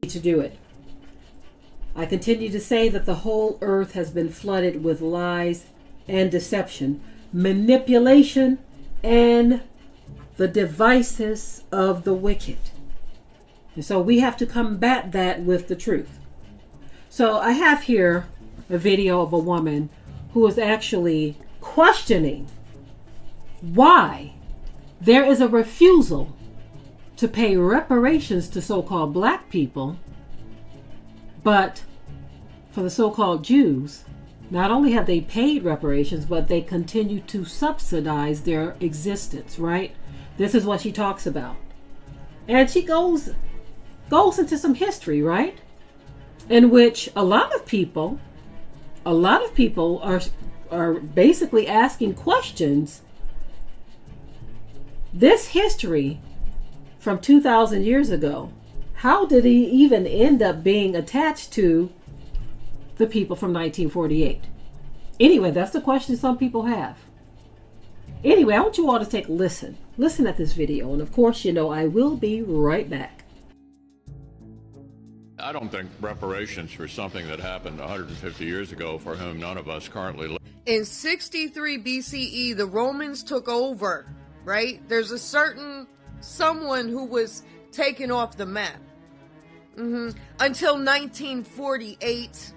To do it. I continue to say that the whole earth has been flooded with lies and deception, manipulation, and the devices of the wicked. And so we have to combat that with the truth. So I have here a video of a woman who is actually questioning why there is a refusal to pay reparations to so-called black people, but for the so-called Jews, not only have they paid reparations, but they continue to subsidize their existence, right? This is what she talks about. And she goes into some history, right? In which a lot of people are basically asking questions. This history from 2,000 years ago, how did he even end up being attached to the people from 1948? Anyway, that's the question some people have. Anyway, I want you all to take a listen. Listen at this video. And of course, you know, I will be right back. I don't think reparations for something that happened 150 years ago for whom none of us currently live. In 63 BCE, the Romans took over, right? There's a certain someone who was taken off the map until 1948,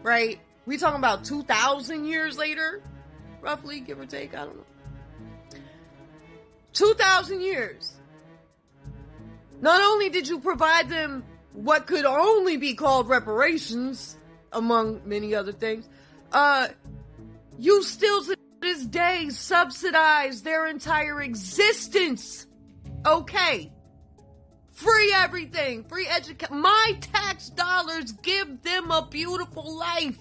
right? We talking about 2,000 years later, roughly, give or take. I don't know. 2,000 years. Not only did you provide them what could only be called reparations, among many other things, you still to this day subsidize their entire existence. Okay. Free everything. Free education. My tax dollars give them a beautiful life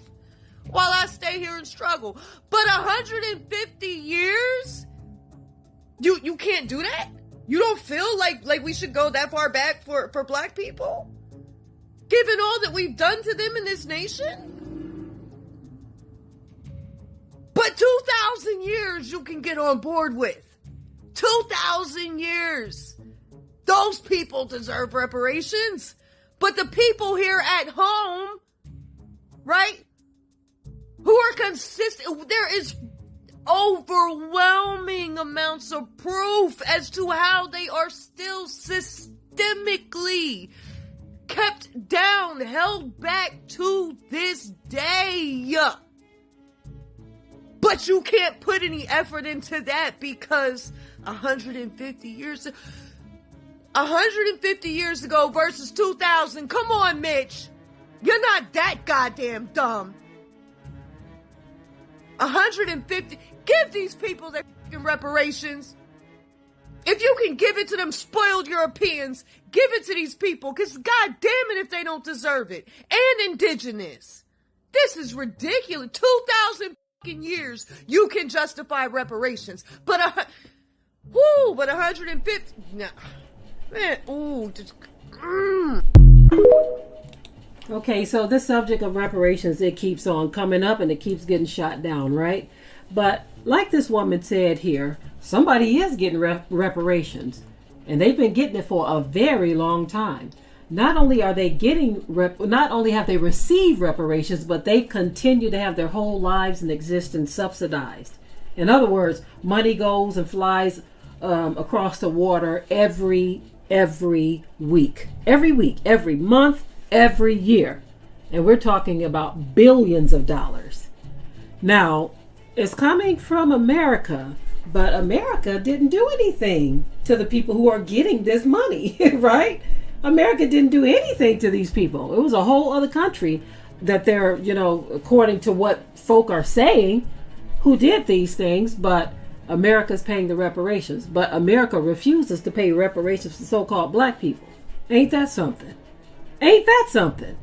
while I stay here and struggle. But 150 years? You can't do that? You don't feel like we should go that far back for black people? Given all that we've done to them in this nation? But 2,000 years you can get on board with. 2,000 years. Those people deserve reparations. But the people here at home, right, who are consistent, there is overwhelming amounts of proof as to how they are still systemically kept down, held back to this day. But you can't put any effort into that because 150 years ago versus 2000. Come on, Mitch. You're not that goddamn dumb. 150. Give these people their fucking reparations. If you can give it to them spoiled Europeans, give it to these people, because god damn it if they don't deserve it. And indigenous. This is ridiculous. 2,000 fucking years you can justify reparations. But 150, nah. Man, Okay, so this subject of reparations, it keeps on coming up and it keeps getting shot down, right? But like this woman said here, somebody is getting reparations, and they've been getting it for a very long time. Not only are they getting, not only have they received reparations, but they continue to have their whole lives and existence subsidized. In other words, money goes and flies across the water every week, every month, every year. And we're talking about billions of dollars. Now, it's coming from America, but America didn't do anything to the people who are getting this money, right? America didn't do anything to these people. It was a whole other country that they're, according to what folk are saying, who did these things, but America's paying the reparations. But America refuses to pay reparations to so-called black people. Ain't that something? Ain't that something?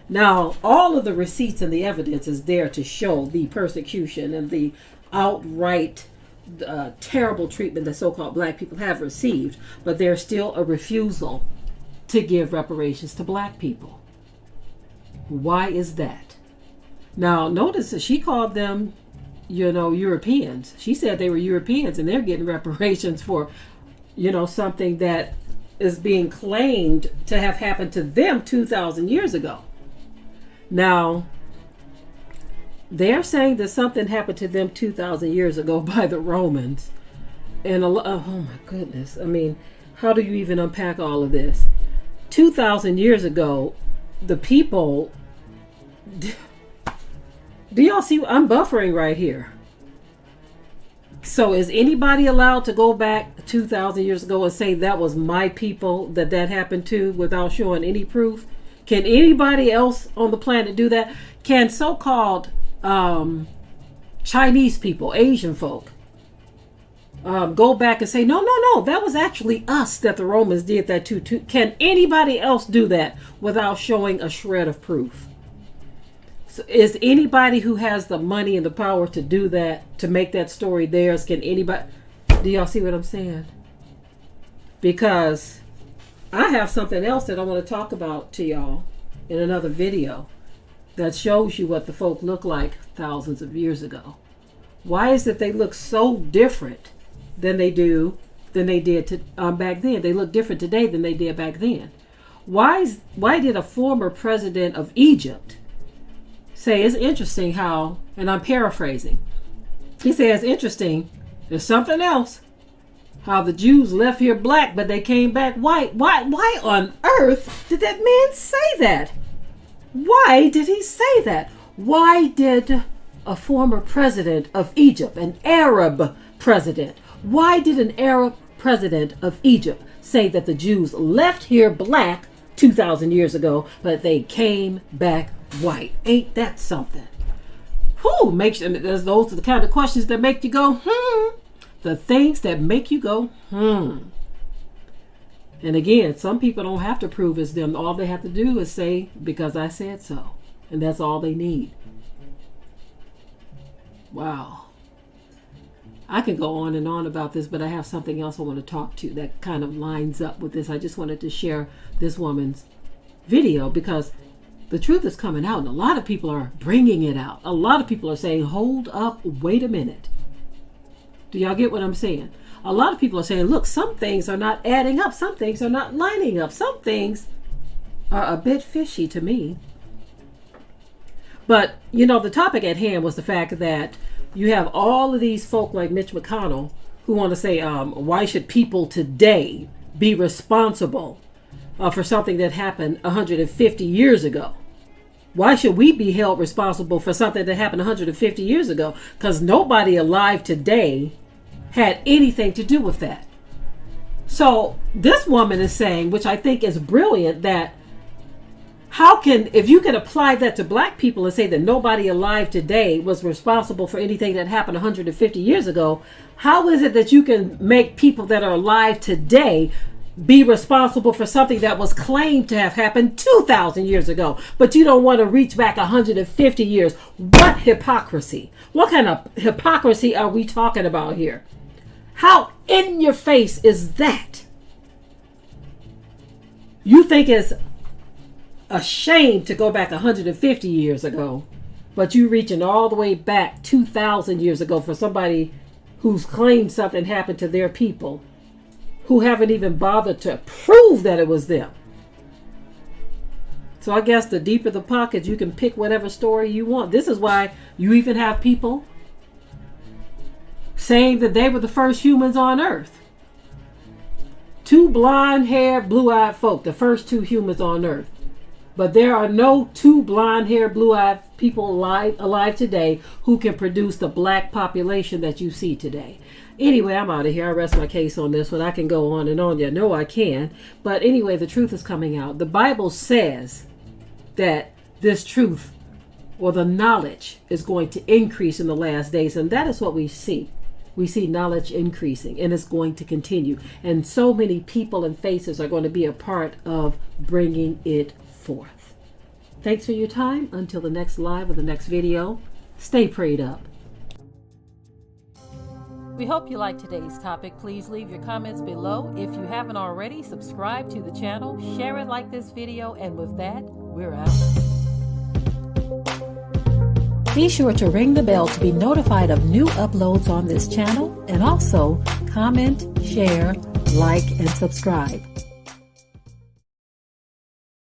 Now, all of the receipts and the evidence is there to show the persecution and the outright terrible treatment that so-called black people have received, but there's still a refusal to give reparations to black people. Why is that? Now, notice that she called them, Europeans. She said they were Europeans and they're getting reparations for, something that is being claimed to have happened to them 2,000 years ago. Now, they're saying that something happened to them 2,000 years ago by the Romans. And oh my goodness. I mean, how do you even unpack all of this? 2,000 years ago, the people... Do y'all see? I'm buffering right here. So is anybody allowed to go back 2,000 years ago and say that was my people that happened to without showing any proof? Can anybody else on the planet do that? Can so-called Chinese people, Asian folk, go back and say, no, that was actually us that the Romans did that too. Can anybody else do that without showing a shred of proof? So is anybody who has the money and the power to do that, to make that story theirs, can anybody? Do y'all see what I'm saying? Because I have something else that I want to talk about to y'all in another video that shows you what the folk look like thousands of years ago. Why is it they look so different than they did back then? They look different today than they did back then. Why did a former president of Egypt say, it's interesting how, and I'm paraphrasing, he says, interesting, there's something else, how the Jews left here black, but they came back white. Why on earth did that man say that? Why did he say that? Why did a former president of Egypt, an Arab president, why did an Arab president of Egypt say that the Jews left here black 2,000 years ago, but they came back white? Ain't that something? Those are the kind of questions that make you go, The things that make you go, And again, some people don't have to prove it's them. All they have to do is say, because I said so. And that's all they need. Wow. I can go on and on about this, but I have something else I want to talk to that kind of lines up with this. I just wanted to share this woman's video because the truth is coming out and a lot of people are bringing it out. A lot of people are saying, hold up, wait a minute. Do y'all get what I'm saying? A lot of people are saying, look, some things are not adding up. Some things are not lining up. Some things are a bit fishy to me. But, the topic at hand was the fact that you have all of these folk like Mitch McConnell who want to say, why should people today be responsible for something that happened 150 years ago? Why should we be held responsible for something that happened 150 years ago? Because nobody alive today had anything to do with that. So this woman is saying, which I think is brilliant, that if you can apply that to black people and say that nobody alive today was responsible for anything that happened 150 years ago, how is it that you can make people that are alive today be responsible for something that was claimed to have happened 2,000 years ago, but you don't want to reach back 150 years? What hypocrisy? What kind of hypocrisy are we talking about here? How in your face is that? You think it's a shame to go back 150 years ago, but you reaching all the way back 2,000 years ago for somebody who's claimed something happened to their people, who haven't even bothered to prove that it was them. So I guess the deeper the pocket, you can pick whatever story you want. This is why you even have people saying that they were the first humans on Earth. Two blonde-haired, blue-eyed folk, the first two humans on Earth. But there are no two blonde-haired, blue-eyed people alive today who can produce the black population that you see today. Anyway, I'm out of here. I rest my case on this one. I can go on and on. Yeah, no, I can. But anyway, the truth is coming out. The Bible says that this truth or the knowledge is going to increase in the last days. And that is what we see. We see knowledge increasing, and it's going to continue. And so many people and faces are going to be a part of bringing it forth. Thanks for your time. Until the next live or the next video, stay prayed up. We hope you liked today's topic. Please leave your comments below. If you haven't already, subscribe to the channel, share it like this video, and with that, we're out. Be sure to ring the bell to be notified of new uploads on this channel, and also comment, share, like, and subscribe.